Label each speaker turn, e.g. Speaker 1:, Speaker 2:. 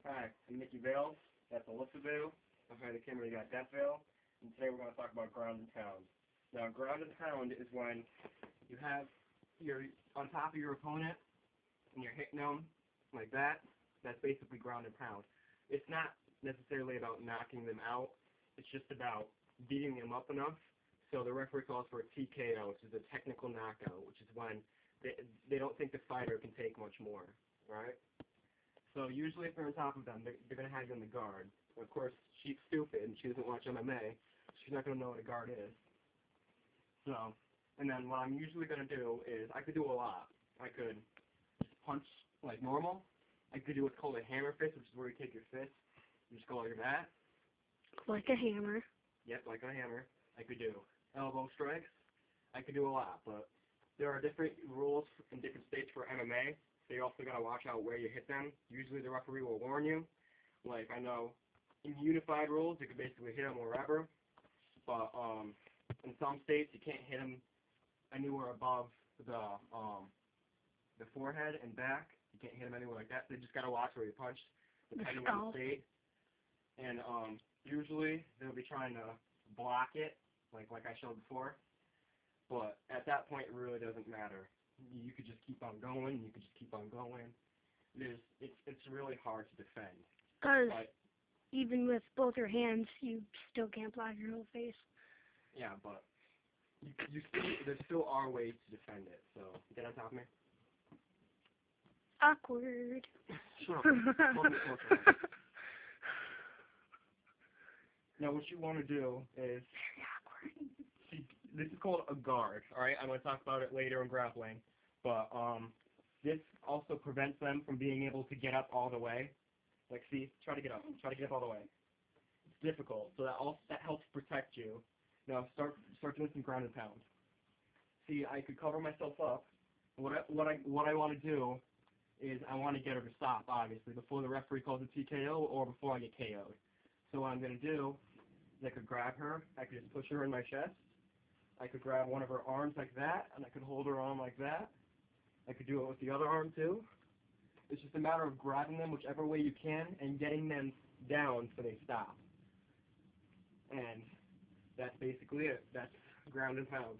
Speaker 1: Hi, I'm Mickey Vale. That's Alyssa Vale. Behind the camera, you got Death Vale. And today we're going to talk about ground and pound. Now, ground and pound is when you have you're on top of your opponent and you're hitting them like that. That's basically ground and pound. It's not necessarily about knocking them out. It's just about beating them up enough. So the referee calls for a TKO, which is a technical knockout, which is when they don't think the fighter can take much more, right? So usually if they're on top of them, they're going to have you in the guard. Of course, she's stupid and she doesn't watch MMA. She's not going to know what a guard is. So, and then what I'm usually going to do is, I could do a lot. I could punch like normal. I could do what's called a hammer fist, which is where you take your fist, you just go like that.
Speaker 2: Like a hammer.
Speaker 1: Yep, like a hammer. I could do elbow strikes. I could do a lot, but there are different rules in different states for MMA. So you also got to watch out where you hit them. Usually the referee will warn you. Like, I know in unified rules, you can basically hit them wherever. But in some states, you can't hit them anywhere above the forehead and back. You can't hit them anywhere like that. So you just got to watch where you punch, depending on the state. And usually they'll be trying to block it, like I showed before. But at that point, it really doesn't matter. You could just keep on going. You could just keep on going. It's really hard to defend.
Speaker 2: Because even with both your hands, you still can't block your whole face.
Speaker 1: Yeah, but there still are ways to defend it. So get on top of me.
Speaker 2: Awkward.
Speaker 1: Shut up. Hold me closer. Now, what you want to do is, see, this is called a guard. All right, I'm going to talk about it later in grappling. But this also prevents them from being able to get up all the way. Like, see, try to get up all the way. It's difficult, so that helps protect you. Now start doing some ground and pound. See, I could cover myself up. What I want to do is I want to get her to stop, obviously, before the referee calls a TKO or before I get KO'd. So what I'm going to do is I could grab her. I could just push her in my chest. I could grab one of her arms like that, and I could hold her arm like that. I could do it with the other arm too. It's just a matter of grabbing them whichever way you can and getting them down so they stop. And that's basically it. That's ground and pound.